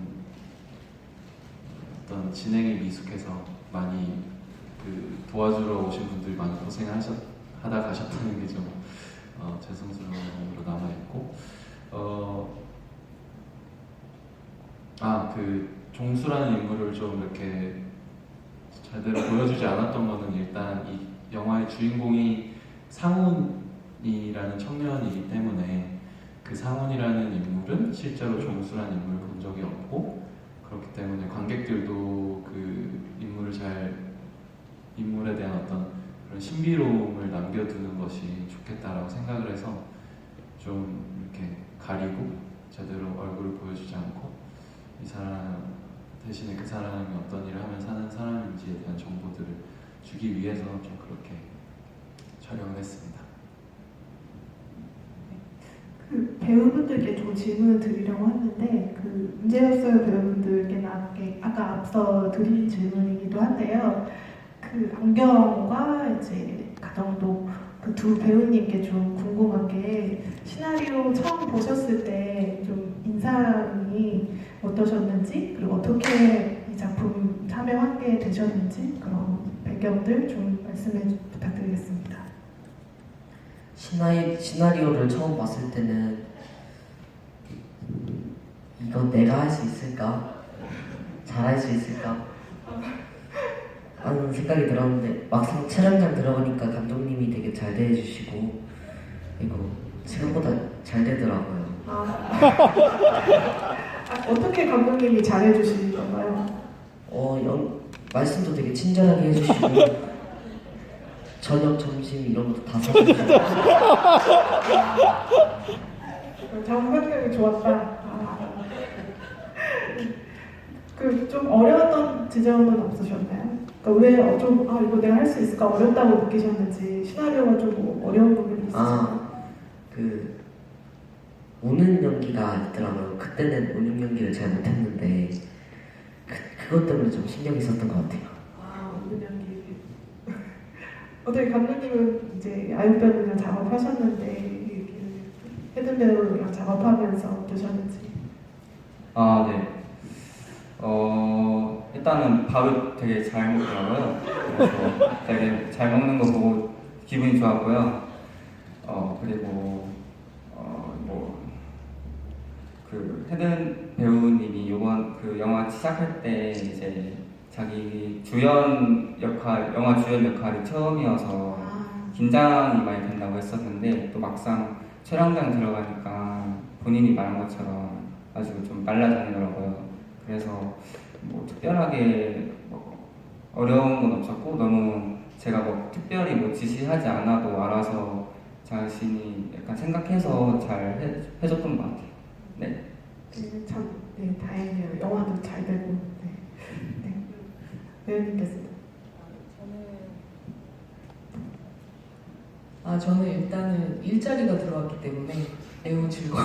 어떤 진행이 미숙해서 많이 그 도와주러 오신 분들이 많이 고생을 하다 가셨다는 게 좀 죄송스러운 마음으로 남아있고, 그 종수라는 인물을 좀 이렇게 제대로 보여주지 않았던 거는 일단 이 영화의 주인공이 상훈이라는 청년이기 때문에 그 상훈이라는 인물은 실제로 종수라는 인물을 본 적이 없고, 그렇기 때문에 관객들도 그 인물에 대한 어떤 그런 신비로움을 남겨두는 것이 좋겠다라고 생각을 해서 좀 이렇게 가리고 제대로 얼굴을 보여주지 않고 이 사람 대신에 그 사람이 어떤 일을 하면 사는 사람인지에 대한 정보들을 주기 위해서 좀 그렇게 촬영을 했습니다. 그 배우분들께 좀 질문을 드리려고 하는데 그 문제였어요 배우분들께 아까 앞서 드린 질문이기도 한데요. 그 안경과 이제 가정도 그 두 배우님께 좀 궁금한 게 시나리오 처음 보셨을 때 좀 인상이 어떠셨는지, 그리고 어떻게 이 작품 참여하게 되셨는지 그런 배경들 좀 말씀해 부탁드리겠습니다. 시나리오를 처음 봤을 때는 이거 내가 할 수 있을까? 잘할 수 있을까? 하는 생각이 들었는데 막상 촬영장 들어가니까 감독님이 되게 잘 대해주시고 그리고 생각보다 잘 되더라고요. 어떻게 감독님이 잘해주신 건가요? 말씀도 되게 친절하게 해주시고 저녁, 점심 이런 것도 다 사주시고 정상적이 좋았다. 그 좀 어려웠던 지점은 없으셨나요? 그러니까 왜 이거 내가 할 수 있을까 어렵다고 느끼셨는지, 시나리오가 좀 어려운 부분이 있으신가요? 그 우는 연기가 있더라고요. 그때는 우는 연기를 잘 못했는데 그것 때문에 좀 신경이 썼던 것 같아요. 우는 연기. 어떻게 감독님은 이제 아육 배우랑 작업하셨는데 헤든 배우랑 작업하면서 어떠셨는지? 네. 일단은 밥을 되게 잘 먹더라고요. 그래서 되게 잘 먹는 거 보고 기분이 좋았고요. 그리고 그 헤든 배우님이 이번 그 영화 시작할 때 이제 자기 영화 주연 역할이 처음이어서 긴장이 많이 된다고 했었는데 또 막상 촬영장 들어가니까 본인이 말한 것처럼 아주 좀 말라다니더라고요. 그래서 특별하게 어려운 건 없었고 너무 제가 뭐 특별히 뭐 지시하지 않아도 알아서 자신이 약간 생각해서 잘 해줬던 것 같아요. 네. 참, 네, 다행이에요. 영화도 잘 되고. 네. 네. 배우님께서. 저는 일단은 일자리가 들어왔기 때문에 매우 즐거워.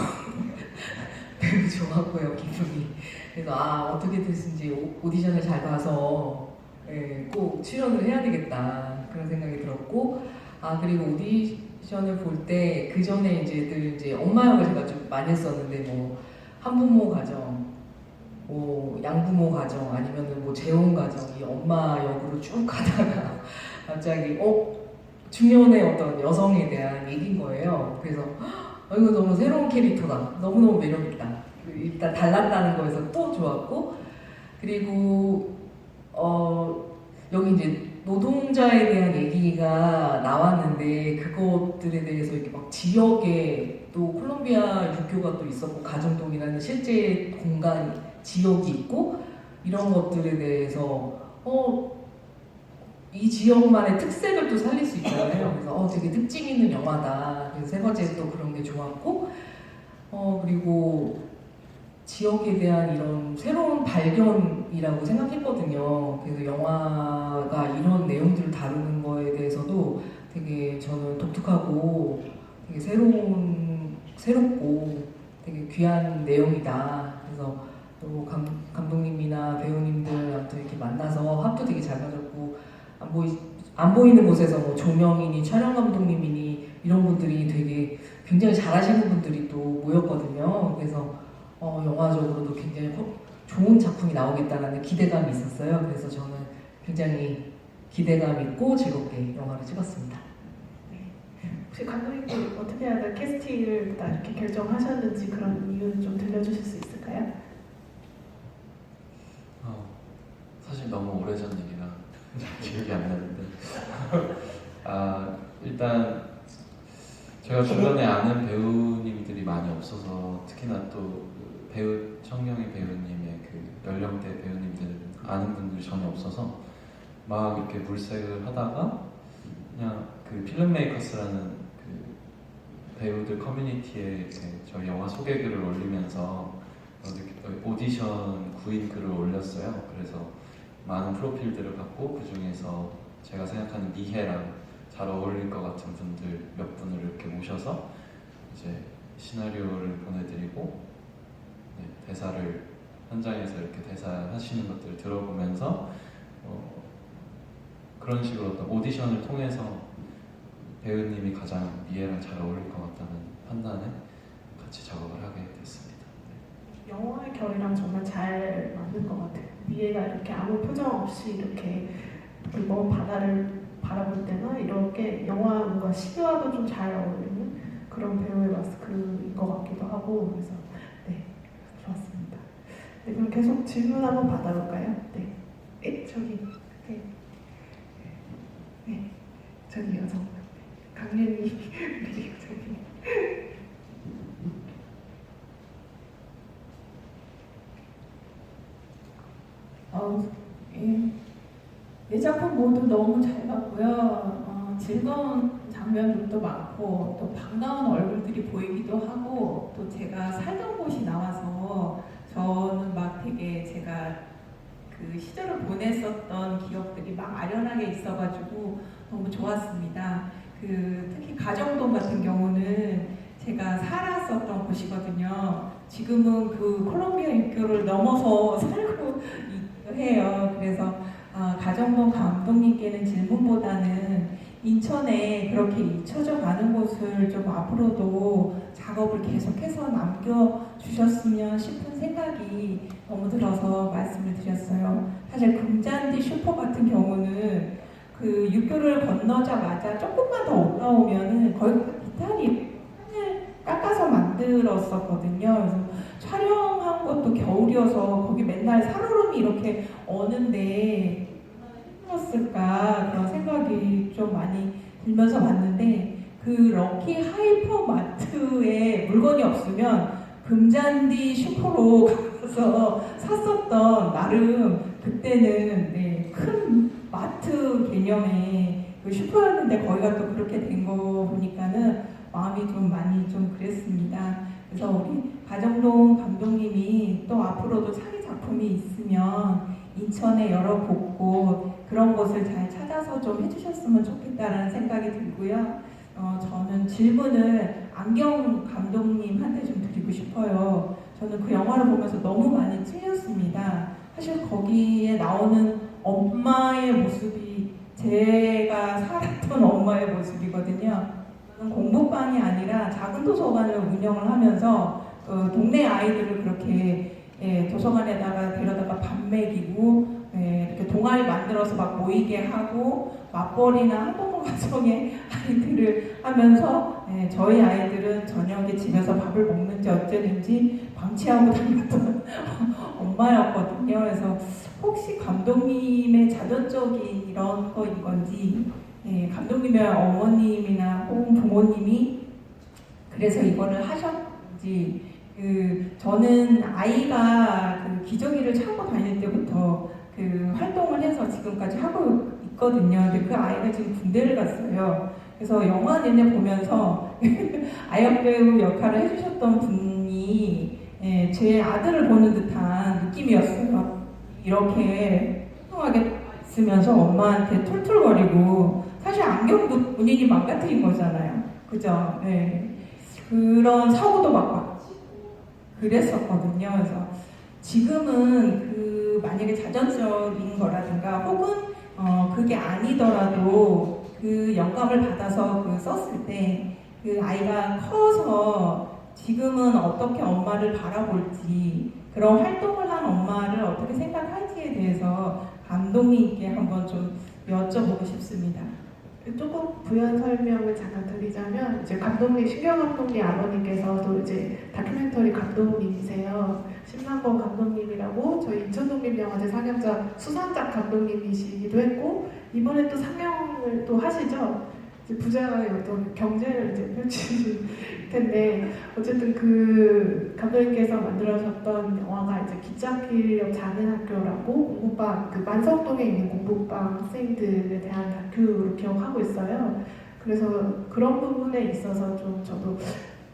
매우 좋았고요, 기분이. 그래서 어떻게 됐든지 오디션을 잘 봐서 꼭 출연을 해야 되겠다 그런 생각이 들었고, 그리고 오디션을 볼 때 그 전에 이제 엄마 역을 제가 좀 많이 했었는데 뭐 한부모 가정, 뭐 양부모 가정 아니면은 뭐 재혼 가정 이 엄마 역으로 쭉 가다가 갑자기 중년의 어떤 여성에 대한 얘기인 거예요. 그래서 이거 너무 새로운 캐릭터다. 너무너무 매력있다. 일단 달랐다는 거에서 또 좋았고, 그리고 여기 이제 노동자에 대한 얘기가 나왔는데 그것들에 대해서 이렇게 막 지역에 또 콜롬비아 유교가 또 있었고 가정동이라는 실제 공간 지역이 있고 이런 것들에 대해서 이 지역만의 특색을 또 살릴 수 있잖아요. 그래서 되게 특징 있는 영화다. 그래서 세 번째 또 그런 게 좋았고, 그리고 지역에 대한 이런 새로운 발견이라고 생각했거든요. 그래서 영화가 이런 내용들을 다루는 거에 대해서도 되게 저는 독특하고 되게 새롭고 되게 귀한 내용이다. 그래서 또 감독님이나 배우님들한테 이렇게 만나서 합도 되게 잘 맞았고, 안 보이는 곳에서 뭐 조명이니 촬영 감독님이니 이런 분들이 되게 굉장히 잘하시는 분들이 또 모였거든요. 그래서 영화적으로도 굉장히 좋은 작품이 나오겠다라는 기대감이 있었어요. 그래서 저는 굉장히 기대감 있고 즐겁게 영화를 찍었습니다. 혹시 감독님들 어떻게 하다 캐스팅을 다 이렇게 결정하셨는지 그런 이유는 좀 들려주실 수 있을까요? 사실 너무 오래전 일이라 기억이 안 나는데 일단 제가 주변에 아는 배우님들이 많이 없어서 특히나 또 청룡이 배우님의 그 연령대 배우님들 아는 분들이 전혀 없어서 막 이렇게 물색을 하다가 그냥 그 필름메이커스라는 그 배우들 커뮤니티에 저희 영화 소개글을 올리면서 오디션 구인 글을 올렸어요. 그래서 많은 프로필들을 받고 그 중에서 제가 생각하는 미혜랑 잘 어울릴 것 같은 분들 몇 분을 이렇게 모셔서 이제 시나리오를 보내드리고 대사를 현장에서 이렇게 대사하시는 것들을 들어보면서 그런 식으로 어떤 오디션을 통해서 배우님이 가장 미혜랑 잘 어울릴 것 같다는 판단에 같이 작업을 하게 됐습니다. 영화의 결이랑 정말 잘 맞는 것 같아요. 미애가 이렇게 아무 표정 없이 이렇게 먼 바다를 바라볼 때나 이렇게 영화과 시와도 좀 잘 어울리는 그런 배우의 마스크인 것 같기도 하고 그래서 네 좋았습니다. 네, 그럼 계속 질문 한번 받아볼까요? 네, 저기 네, 저기 여성 강윤이 그리고 저기. 네 작품 모두 너무 잘 봤고요. 즐거운 장면들도 많고 또 반가운 얼굴들이 보이기도 하고 또 제가 살던 곳이 나와서 저는 막 되게 제가 그 시절을 보냈었던 기억들이 막 아련하게 있어가지고 너무 좋았습니다. 특히 가정동 같은 경우는 제가 살았었던 곳이거든요. 지금은 그 콜롬비아 육교를 넘어서 살고 해요. 그래서 가정동 감독님께는 질문보다는 인천에 그렇게 잊혀져 가는 곳을 좀 앞으로도 작업을 계속해서 남겨주셨으면 싶은 생각이 너무 들어서 말씀을 드렸어요. 사실 금잔디 슈퍼 같은 경우는 그 육교를 건너자마자 조금만 더 올라오면은 거의 비타니 깎아서 만들었었거든요. 그래서 촬영한 것도 겨울이어서 거기 맨날 살얼음이 이렇게 어는데 힘들었을까 그런 생각이 좀 많이 들면서 봤는데 그 럭키 하이퍼 마트에 물건이 없으면 금잔디 슈퍼로 가서 샀었던 나름 그때는 큰 마트 개념의 그 슈퍼였는데 거기가 또 그렇게 된 거 보니까는 마음이 좀 많이 좀 그랬습니다. 그래서 우리 가정동 감독님이 또 앞으로도 차기 작품이 있으면 인천의 여러 곳곳 그런 곳을 잘 찾아서 좀 해주셨으면 좋겠다라는 생각이 들고요. 저는 질문을 안경 감독님한테 좀 드리고 싶어요. 저는 그 영화를 보면서 너무 많이 찔렸습니다. 사실 거기에 나오는 엄마의 모습이 제가 살았던 엄마의 모습이거든요. 저는 공부방이 아니라 작은 도서관을 운영을 하면서 동네 아이들을 그렇게 도서관에다가 데려다가 밥 먹이고 이렇게 동아리 만들어서 막 모이게 하고 맞벌이나 학부모 가정의 아이들을 하면서 저희 아이들은 저녁에 집에서 밥을 먹는지 어쩌는지 방치하고 다녔던 엄마였거든요. 그래서 혹시 감독님의 자전적인 이런 거인 건지 감독님의 어머님이나 혹은 부모님이 그래서 이거를 하셨는지 저는 아이가 그 기저귀를 차고 다닐 때부터 그 활동을 해서 지금까지 하고 있거든요. 근데 그 아이가 지금 군대를 갔어요. 그래서 영화 내내 보면서 아역 배우 역할을 해주셨던 분이 제 아들을 보는 듯한 느낌이었어요. 이렇게 뚱뚱하게 있으면서 엄마한테 툴툴거리고 사실 안경도 본인이 망가뜨린 거잖아요. 그죠? 네. 그런 사고도 막 그랬었거든요. 그래서 지금은 만약에 자전적인 거라든가 혹은 그게 아니더라도 그 영감을 받아서 썼을 때 그 아이가 커서 지금은 어떻게 엄마를 바라볼지 그런 활동을 한 엄마를 어떻게 생각할지에 대해서 감독님께 한번 좀 여쭤보고 싶습니다. 조금 부연 설명을 잠깐 드리자면 이제 신경 감독님 아버님께서도 이제 다큐멘터리 감독님이세요. 신만범 감독님이라고 저희 인천독립영화제 상영자 수상작 감독님이시기도 했고 이번에 또 상영을 또 하시죠. 이제 부자의 어떤 경제를 이제 펼치실 텐데 어쨌든 그 감독님께서 만들어졌던 영화가 이제 기찻길역 장애학교라고 공부방 그 만석동에 있는 공부방 학생들에 대한 다큐로 기억하고 있어요. 그래서 그런 부분에 있어서 좀 저도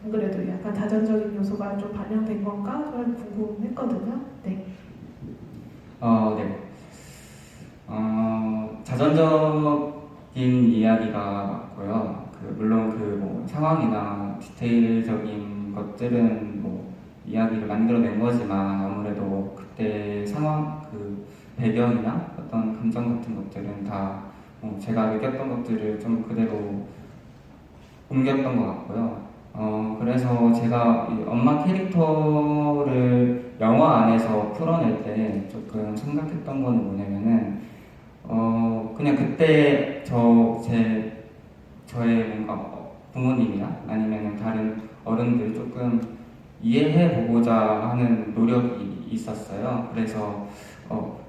안 그래도 약간 자전적인 요소가 좀 반영된 건가 좀 궁금했거든요. 네. 네. 자전적인 이야기가 맞고요. 물론 뭐 상황이나 디테일적인 것들은 뭐 이야기를 만들어낸 거지만 아무래도 그때 상황, 배경이나 어떤 감정 같은 것들은 다 제가 느꼈던 것들을 좀 그대로 옮겼던 것 같고요. 그래서 제가 이 엄마 캐릭터를 영화 안에서 풀어낼 때 조금 생각했던 거는 뭐냐면은 그냥 그때 저의 뭔가 부모님이나 아니면 다른 어른들 조금 이해해보고자 하는 노력이 있었어요. 그래서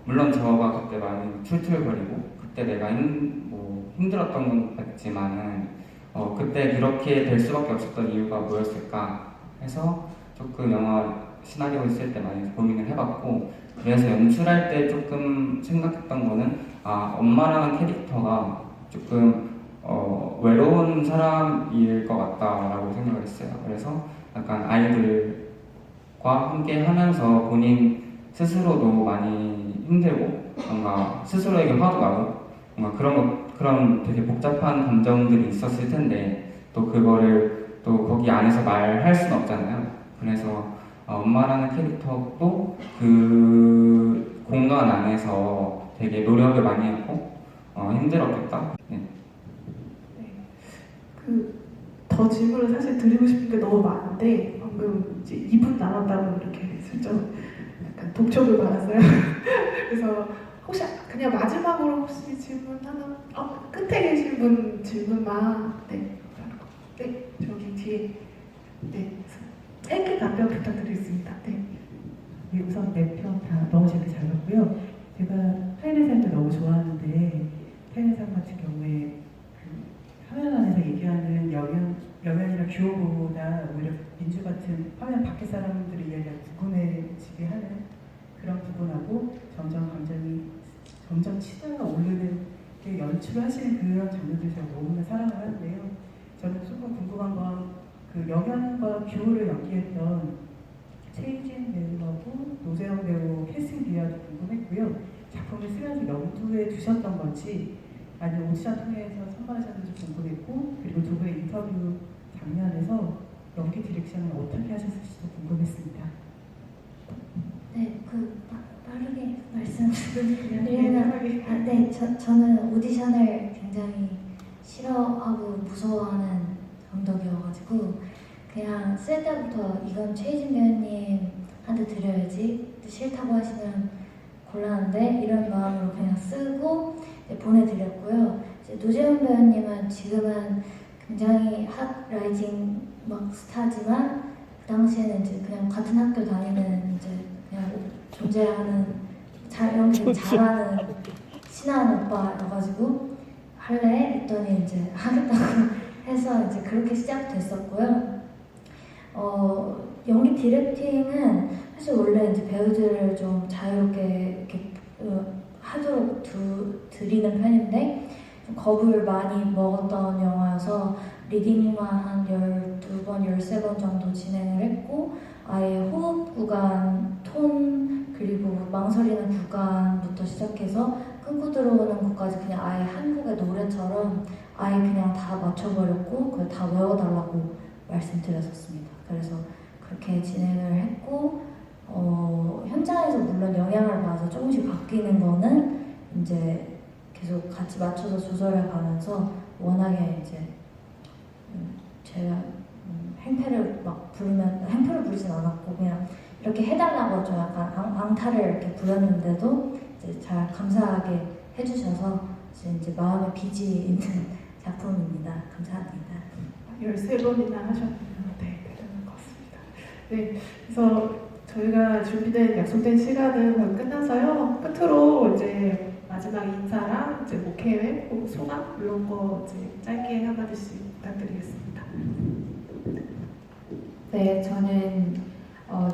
물론 저가 그때 많이 툴툴거리고 그때 내가 힘들었던 건 같지만은 그때 그렇게 될 수밖에 없었던 이유가 뭐였을까 해서 조금 영화 시나리오 쓸 때 많이 고민을 해봤고 그래서 연출할 때 조금 생각했던 거는 엄마라는 캐릭터가 조금 외로운 사람일 것 같다라고 생각을 했어요. 그래서 약간 아이들과 함께 하면서 본인 스스로도 많이 힘들고 뭔가 스스로에게 화도 나고 뭔가 그런 되게 복잡한 감정들이 있었을 텐데 또 그거를 또 거기 안에서 말할 수는 없잖아요. 그래서 엄마라는 캐릭터도 그 공간 안에서 되게 노력을 많이 했고 힘들었겠다. 네. 더 질문을 사실 드리고 싶은 게 너무 많은데 방금 이제 2분 남았다고 이렇게 슬쩍 약간 독촉을 받았어요. 그래서 혹시 그냥 마지막으로 혹시 질문 하나? 끝에 계신 분 질문만 네 저기 뒤에 네 짧게 답변 부탁드리겠습니다. 네. 우선 네 편 다 너무 재밌게 잘 봤고요. 제가 타인의 삶도 너무 좋아하는데 타인의 삶 같은 경우에 화면 안에서 얘기하는 여면이나 규호보다 오히려 민주 같은 화면 밖의 사람들의 이야기가 궁금해지게 하는 그런 부분하고 점점 감정이 점점 치달아 오르는 그 연출을 하시는 그런 장면들 제가 너무나 사랑을 하는데요. 저는 조금 궁금한 건 그 영양과 뷰를 연기했던 최유진 배우하고 노재영 배우 캐스팅 비하도 궁금했고요. 작품을 쓰면서 염두에 두셨던 건지 아니면 오디션 통해서 선발하셨는지 궁금했고, 그리고 두 분의 인터뷰 장면에서 연기 디렉션을 어떻게 하셨을지도 궁금했습니다. 네, 빠르게 말씀드리면 네, 저는 오디션을 굉장히 싫어하고 무서워하는 감독이어가지고 그냥 쓸 때부터 이건 최희진 배우님한테 드려야지, 싫다고 하시면 곤란한데 이런 마음으로 그냥 쓰고 보내드렸고요. 이제 노재현 배우님은 지금은 굉장히 핫 라이징 막 스타지만 그 당시에는 이제 그냥 같은 학교 다니는 이제 그냥 존재하는 연기 잘하는 친한 오빠여가지고 할래? 했더니 이제 하겠다고 해서 이제 그렇게 시작됐었고요. 연기 디렉팅은 사실 원래 이제 배우들을 좀 자유롭게 이렇게 하도록 드리는 편인데 좀 겁을 많이 먹었던 영화여서 리딩만 한 12번, 13번 정도 진행을 했고 아예 호흡 구간, 톤, 그리고 망설이는 구간부터 시작해서 끊고 들어오는 것까지 그냥 아예 한국의 노래처럼 아예 그냥 다 맞춰버렸고 그걸 다 외워달라고 말씀드렸었습니다. 그래서 그렇게 진행을 했고 현장에서 물론 영향을 받아서 조금씩 바뀌는 거는 이제 계속 같이 맞춰서 조절해 가면서 워낙에 이제 제가 행패를 막 부르면 행패를 부르진 않았고 그냥 이렇게 해달라고 좀 약간 앙탈을 이렇게 부렸는데도 이제 잘 감사하게 해주셔서 이제 마음에 빚이 있는 작품입니다. 감사합니다. 13번이나 하셨군요. 네, 대단한 것 같습니다. 네, 그래서 저희가 준비된 약속된 시간은 거의 끝나서요. 끝으로 이제 마지막 인사랑 이제 뭐 계획, 소감 이런 거 이제 짧게 한마디씩 부탁드리겠습니다. 네, 저는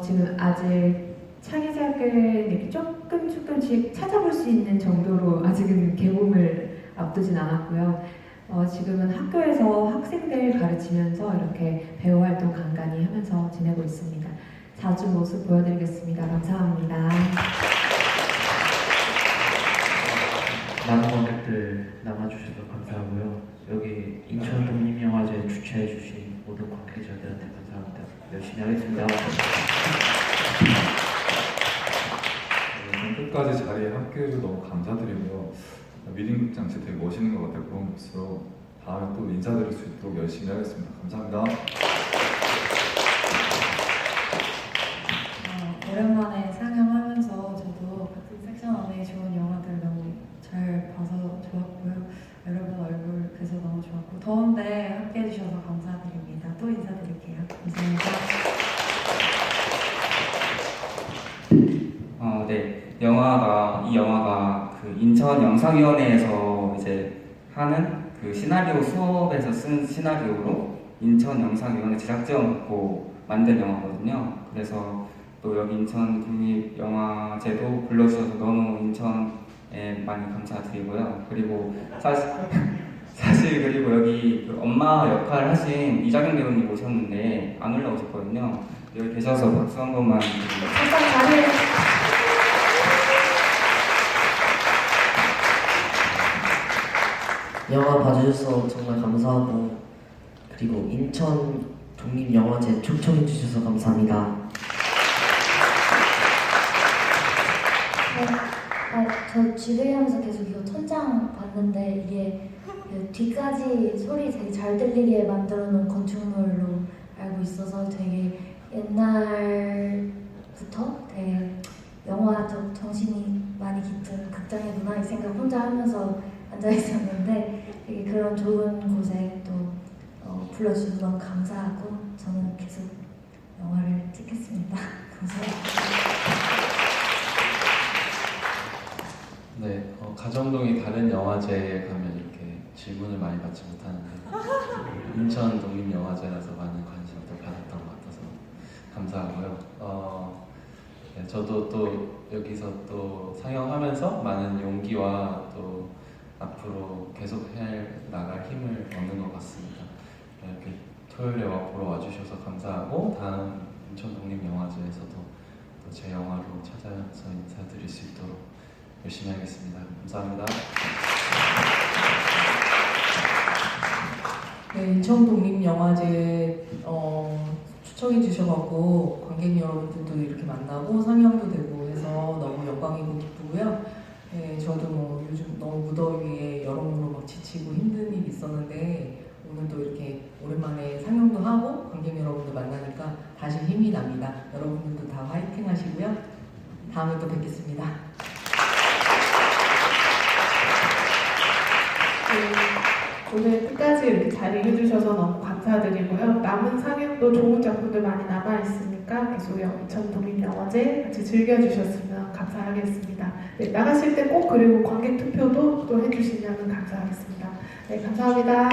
지금 아직 창의작을 이렇게 조금씩 찾아볼 수 있는 정도로 아직은 개봉을 앞두진 않았고요. 지금은 학교에서 학생들 가르치면서 이렇게 배우 활동 간간히 하면서 지내고 있습니다. 자주 모습 보여드리겠습니다. 감사합니다. 많은 관객들 남아주셔서 감사하고요. 여기 인천 독립영화제 주최해주신 모든 관계자들한테 감사합니다. 열심히 하겠습니다. 끝까지 자리에 함께해주셔서 너무 감사드리고요. 미림극장 진짜 되게 멋있는 것 같아요. 그런 모습으로 다음에 또 인사드릴 수 있도록 열심히 하겠습니다. 감사합니다. 오랜만에 상영하면서 저도 같은 섹션 안에 좋은 영화들 너무 잘 봐서 좋았고요. 여러분 얼굴 뵈서 너무 좋았고 더운데 함께 해주셔서 감사드립니다. 또 인사드릴게요. 감사합니다. 네, 이 영화가 그 인천 영상위원회에서 이제 하는 그 시나리오 수업에서 쓴 시나리오로 인천 영상위원회 제작지원 받고 만든 영화거든요. 그래서 또 여기 인천 국립영화제도 불러주셔서 너무 인천에 많이 감사드리고요. 그리고 사실 그리고 여기 그 엄마 역할 하신 이자경 배우님 오셨는데 안 올라오셨거든요. 여기 계셔서 박수 한 번만 드립니다. 영화 봐주셔서 정말 감사하고 그리고 인천 독립영화제 초청해 주셔서 감사합니다. 저 지뢰하면서 계속 이거 천장 봤는데 이게 그 뒤까지 소리 되게 잘 들리게 만들어 놓은 건축물로 알고 있어서 되게 옛날부터 되게 영화적 정신이 많이 깃든 극장이구나 이 생각 혼자 하면서 앉아 있었는데 되게 그런 좋은 곳에 또 불러주셔서 너무 감사하고 저는 계속 영화를 찍겠습니다. 감사합니다. 네, 가정동이 다른 영화제에 가면 이렇게 질문을 많이 받지 못하는데 인천 독립영화제라서 많은 관심도 받았던 것 같아서 감사하고요. 네, 저도 또 여기서 또 상영하면서 많은 용기와 또 앞으로 앞으로 계속 해 나갈 힘을 얻는 것 같습니다. 이렇게 토요일에 보러 와주셔서 감사하고 다음 인천 독립영화제에서도 또 제 영화로 찾아서 인사드릴 수 있도록 열심히 하겠습니다. 감사합니다. 네, 인천 독립영화제 초청해 주셔갖고 관객 여러분들도 이렇게 만나고 상영도 되고 해서 너무 영광이고 기쁘고요. 네, 저도 뭐 요즘 너무 무더위에 여러모로 막 지치고 힘든 일이 있었는데 오늘도 이렇게 오랜만에 상영도 하고 관객 여러분들 만나니까 다시 힘이 납니다. 여러분들도 다 화이팅 하시고요. 다음에 또 뵙겠습니다. 네, 오늘 끝까지 이렇게 자리해 주셔서 너무 감사드리고요. 남은 상영도 좋은 작품들 많이 남아있으니까 계속 인천 독립영화제 같이 즐겨주셨으면 감사하겠습니다. 네, 나가실 때 꼭 그리고 관객 투표도 또 해주시면 감사하겠습니다. 네, 감사합니다.